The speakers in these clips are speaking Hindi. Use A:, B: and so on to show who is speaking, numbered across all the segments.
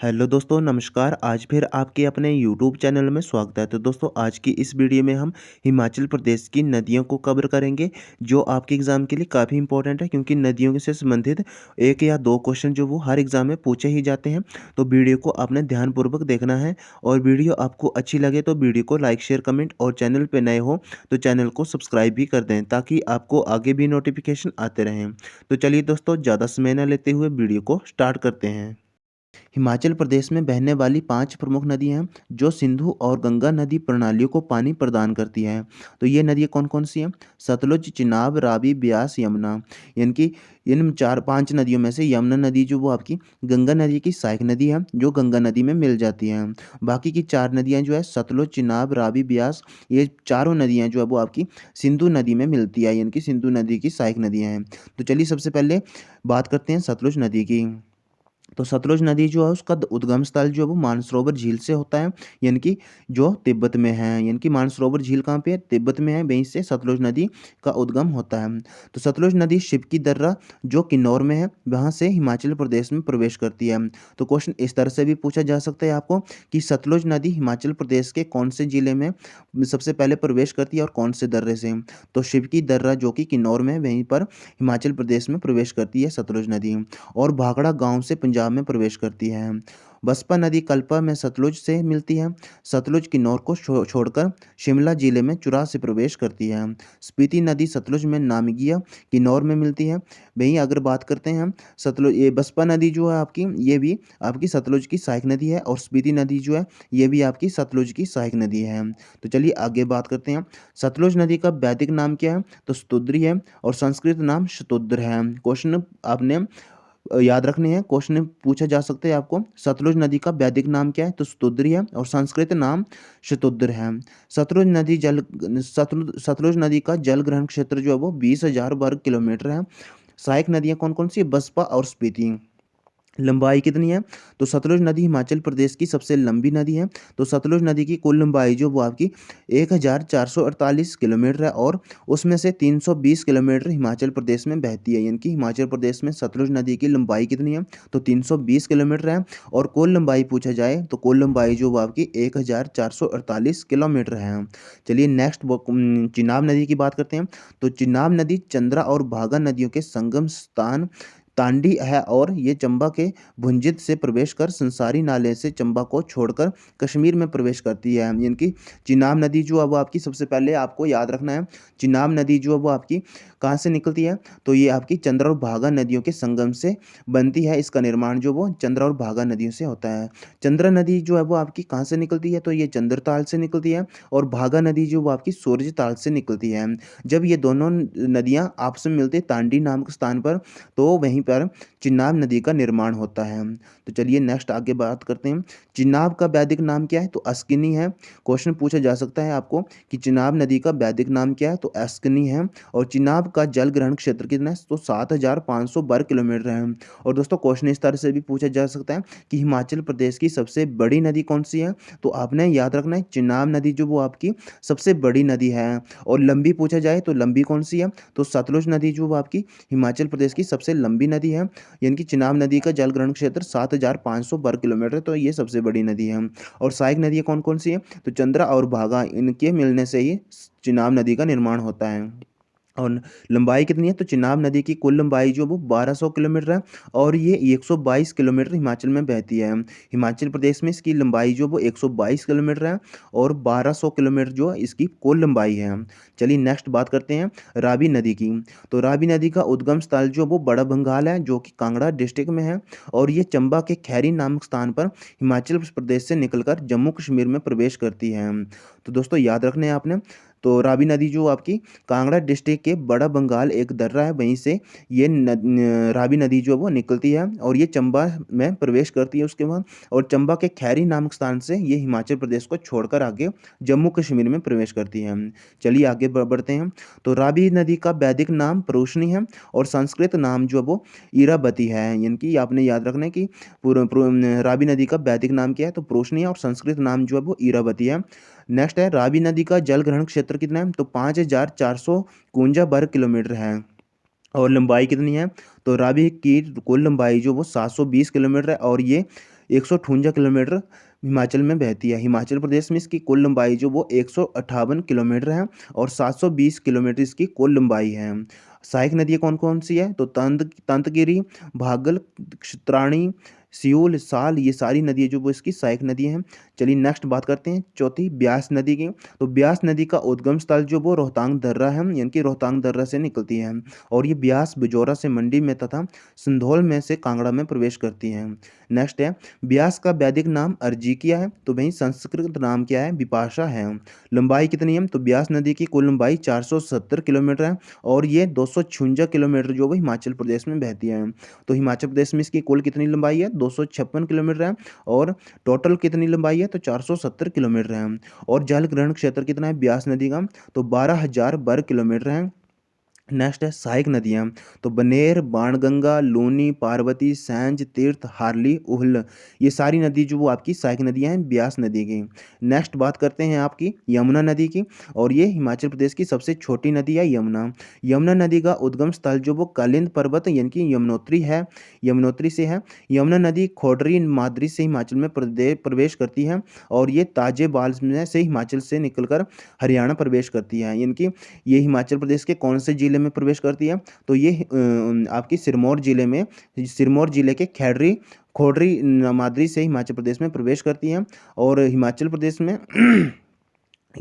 A: हेलो दोस्तों, नमस्कार। आज फिर आपके अपने यूट्यूब चैनल में स्वागत है। तो दोस्तों, आज की इस वीडियो में हम हिमाचल प्रदेश की नदियों को कवर करेंगे, जो आपके एग्ज़ाम के लिए काफ़ी इंपॉर्टेंट है, क्योंकि नदियों से संबंधित 1 या 2 क्वेश्चन जो वो हर एग्ज़ाम में पूछे ही जाते हैं। तो वीडियो को आपने ध्यानपूर्वक देखना है, और वीडियो आपको अच्छी लगे तो वीडियो को लाइक, शेयर, कमेंट, और चैनल पे नए हो तो चैनल को सब्सक्राइब भी कर दें, ताकि आपको आगे भी नोटिफिकेशन आते रहें। तो चलिए दोस्तों, ज़्यादा समय न लेते हुए वीडियो को स्टार्ट करते हैं। हिमाचल प्रदेश में बहने वाली 5 प्रमुख नदियाँ हैं, जो सिंधु और गंगा नदी प्रणालियों को पानी प्रदान करती हैं। तो ये नदियाँ कौन-कौन सी हैं? सतलुज, चिनाब, रावी, ब्यास, यमुना। यानी कि इन 4-5 नदियों में से यमुना नदी जो वो आपकी गंगा नदी की सहायक नदी है, जो गंगा नदी में मिल जाती हैं। बाकी की 4 नदियाँ जो है सतलुज, चिनाब, रावी, ब्यास, ये चारों नदियाँ जो है वो आपकी सिंधु नदी में मिलती है, यानी कि सिंधु नदी की सहायक नदियाँ हैं। तो चलिए सबसे पहले बात करते हैं सतलुज नदी की। तो सतलुज नदी जो है उसका उद्गम स्थल जो है वो मानसरोवर झील से होता है, यानी कि जो तिब्बत में है। यानी कि मानसरोवर झील कहाँ पे है? तिब्बत में है, वहीं से सतलुज नदी का उद्गम होता है। तो सतलुज नदी शिवकी दर्रा जो किन्नौर में है, वहाँ से हिमाचल प्रदेश में प्रवेश करती है। तो क्वेश्चन इस तरह से भी पूछा जा सकता है आपको कि सतलुज नदी हिमाचल प्रदेश के कौन से जिले में सबसे पहले प्रवेश करती है और कौन से दर्रे से? तो शिवकी दर्रा जो कि किन्नौर में है, वहीं पर हिमाचल प्रदेश में प्रवेश करती है सतलुज नदी। और भाखड़ा गांव से पंजाब में प्रवेश करती है। बसपा नदी कल्पा में सतलुज से मिलती है। सतलुज किन्नौर को छोड़कर शिमला जिले में चुराह से प्रवेश करती है। स्पीति नदी सतलुज में नामिगिया किन्नौर में मिलती है। वहीं अगर बात करते हैं हम सतलुज, ये बसपा नदी जो है आपकी, ये भी आपकी सतलुज की सहायक नदी है, और स्पीति नदी जो है ये भी आपकी सतलुज की सहायक नदी है। तो चलिए आगे बात करते हैं। सतलुज नदी का वैदिक नाम क्या है? तो स्तुद्री है, और संस्कृत नाम शतुद्र है। क्वेश्चन आपने याद रखने हैं। क्वेश्चन पूछा जा सकता है आपको, सतलुज नदी का वैदिक नाम क्या है? तो स्तुद्री है, और संस्कृत नाम शतुद्र है। सतलुज नदी का जल ग्रहण क्षेत्र जो है वो 20,000 वर्ग किलोमीटर है। सहायक नदियां कौन कौन सी है? बसपा और स्पीति। लंबाई कितनी है? तो सतलुज नदी हिमाचल प्रदेश की सबसे लंबी नदी है। तो सतलुज नदी की कुल लंबाई जो वो आपकी 1448 किलोमीटर है, और उसमें से 320 किलोमीटर हिमाचल प्रदेश में बहती है। यानी कि हिमाचल प्रदेश में सतलुज नदी की लंबाई कितनी है? तो 320 किलोमीटर है। और कुल लंबाई पूछा जाए तो कुल लंबाई जो वो आपकी 1448 किलोमीटर है। चलिए नेक्स्ट चिनाब नदी की बात करते हैं। तो चिनाब नदी चंद्रा और भागा नदियों के संगम स्थान तांडी है, और ये चंबा के भुंजित से प्रवेश कर संसारी नाले से चंबा को छोड़कर कश्मीर में प्रवेश करती है। यानी कि चिनाब नदी जो है वो आपकी, सबसे पहले आपको याद रखना है, चिनाब नदी जो है वो आपकी कहाँ से निकलती है? तो ये आपकी चंद्र और भागा नदियों के संगम से बनती है। इसका निर्माण जो वो चंद्र और भागा नदियों से होता है। चंद्र नदी जो है वो आपकी कहाँ से निकलती है? तो ये चंद्रताल से निकलती है, और भागा नदी जो वो आपकी सूरजताल से निकलती है। जब ये दोनों नदियाँ आपस में मिलती है तांडी नामक स्थान पर, तो वहीं पर चिनाब नदी का निर्माण होता है। तो चलिए नेक्स्ट आगे बात करते हैं। चिनाब का वैदिक नाम क्या है? तो अस्किनी है। क्वेश्चन पूछा जा सकता है आपको कि चिनाब नदी का वैदिक नाम क्या है? तो अस्किनी है। और चिनाब का जल ग्रहण क्षेत्र कितना है? तो 7,500 वर्ग किलोमीटर है। और दोस्तों, क्वेश्चन इस तरह से भी पूछा जा सकता है कि हिमाचल प्रदेश की सबसे बड़ी नदी कौन सी है? तो आपने याद रखना है, चिनाब नदी जो वो आपकी सबसे बड़ी नदी है। और लंबी पूछा जाए तो लंबी कौन सी है? तो सतलुज नदी जो वो आपकी हिमाचल प्रदेश की सबसे लंबी नदी है। यानी कि चिनाब नदी का जल ग्रहण क्षेत्र 7,500 वर्ग किलोमीटर, तो ये सबसे बड़ी नदी है। और सहायक नदियाँ कौन कौन सी है? तो चंद्रा और भागा, इनके मिलने से ही चिनाब नदी का निर्माण होता है। और लंबाई कितनी है? तो चिनाब नदी की कुल लंबाई जो वो 1200 किलोमीटर है, और ये 122 किलोमीटर हिमाचल में बहती है। हिमाचल प्रदेश में इसकी लंबाई जो वो 122 किलोमीटर है, और 1200 किलोमीटर जो इसकी कुल लंबाई है। चलिए नेक्स्ट बात करते हैं रावी नदी की। तो रावी नदी का उद्गम स्थल जो वो बड़ा भंगाल है, जो कि कांगड़ा डिस्ट्रिक्ट में है, और ये चंबा के खैरी नामक स्थान पर हिमाचल प्रदेश से निकलकर जम्मू कश्मीर में प्रवेश करती है। तो दोस्तों याद रखने हैं आपने। तो रावी नदी जो आपकी कांगड़ा डिस्ट्रिक्ट के बड़ा बंगाल एक दर्रा है, वहीं से ये रावी नदी जो है वो निकलती है, और ये चंबा में प्रवेश करती है उसके बाद, और चंबा के खैरी नामक स्थान से ये हिमाचल प्रदेश को छोड़कर आगे जम्मू कश्मीर में प्रवेश करती है। चलिए आगे बढ़ते हैं। तो रावी नदी का वैदिक नाम परोशनी है, और संस्कृत नाम जो है वो इरावती है। यानी कि आपने याद रखना है कि रावी नदी का वैदिक नाम क्या है? तो परोशनी है, और संस्कृत नाम जो है वो इरावती है। नेक्स्ट है, रावी नदी का जल ग्रहण क्षेत्र कितना है? तो 5,451 वर्ग किलोमीटर है। और लंबाई कितनी है? तो रावी की कुल लंबाई जो वो 720 किलोमीटर है, और ये 158 किलोमीटर हिमाचल में बहती है। हिमाचल प्रदेश में इसकी कुल लंबाई जो वो 158 किलोमीटर है और 720 किलोमीटर इसकी कुल लंबाई है। सहायक नदियाँ कौन-कौन सी है? तो तंतगिरी, भागल, क्षित्राणी, सियूल, साल, ये सारी नदियाँ जो वो इसकी सहायक नदियाँ हैं। चलिए नेक्स्ट बात करते हैं चौथी ब्यास नदी की। तो ब्यास नदी का उद्गम स्थल जो वो रोहतांग दर्रा है, यानी कि रोहतांग दर्रा से निकलती है और ये ब्यास, बिजौरा से मंडी में तथा संधौल में से कांगड़ा में प्रवेश करती है। नेक्स्ट है ब्यास का वैदिक नाम अर्जिकिया है, तो वहीं संस्कृत नाम क्या है? विपाशा है। लंबाई कितनी है? तो ब्यास नदी की कुल लंबाई 470 किलोमीटर है और ये 256 किलोमीटर जो वो हिमाचल प्रदेश में बहती है। तो हिमाचल प्रदेश में इसकी कुल कितनी लंबाई है? 256 किलोमीटर है और टोटल कितनी लंबाई है? तो 470 किलोमीटर है। और जल ग्रहण क्षेत्र कितना है ब्यास नदी का? तो 12,000 वर्ग किलोमीटर है। नेक्स्ट है सहायक नदियाँ। तो बनेर, बाणगंगा, लूनी, पार्वती, सैंज, तीर्थ, हारली, उहल, ये सारी नदी जो वो आपकी सहायक नदियाँ हैं ब्यास नदी की। नेक्स्ट बात करते हैं आपकी यमुना नदी की और ये हिमाचल प्रदेश की सबसे छोटी नदी है यमुना। यमुना नदी का उद्गम स्थल जो वो कालिंद पर्वत यानी कि यमुनोत्री है, यमुनोत्री से है। यमुना नदी खोडरी मादरी से हिमाचल में प्रवेश करती है और ये ताजे बाल में से हिमाचल से निकलकर हरियाणा प्रवेश करती है, यानी कि ये हिमाचल प्रदेश के कौन से जिले में प्रवेश करती है? तो ये आपकी सिरमौर जिले में, सिरमौर जिले के खोडरी मादरी से हिमाचल प्रदेश में प्रवेश करती है और हिमाचल प्रदेश में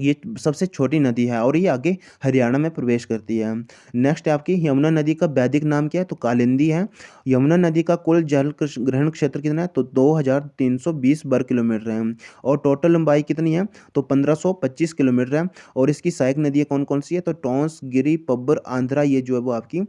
A: ये सबसे छोटी नदी है और ये आगे हरियाणा में प्रवेश करती है। नेक्स्ट है आपकी यमुना नदी का वैदिक नाम क्या है? तो कालिंदी है। यमुना नदी का कुल जल ग्रहण क्षेत्र कितना है? तो 2320 वर्ग किलोमीटर है और टोटल लंबाई कितनी है? तो 1525 किलोमीटर है और इसकी सहायक नदियाँ कौन-कौन सी है? तो टोंस, गिरी, पब्बर, आंध्रा, ये जो है वो आपकी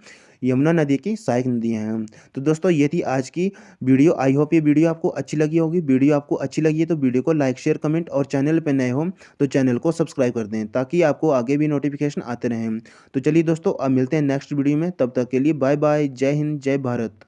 A: यमुना नदी की सहायक नदियाँ हैं। तो दोस्तों ये थी आज की वीडियो। आई होप ये वीडियो आपको अच्छी लगी होगी। वीडियो आपको अच्छी लगी है तो वीडियो को लाइक, शेयर, कमेंट और चैनल पे नए हो तो चैनल को सब्सक्राइब कर दें ताकि आपको आगे भी नोटिफिकेशन आते रहें। तो चलिए दोस्तों अब मिलते हैं नेक्स्ट वीडियो में, तब तक के लिए बाय बाय। जय हिंद, जय भारत।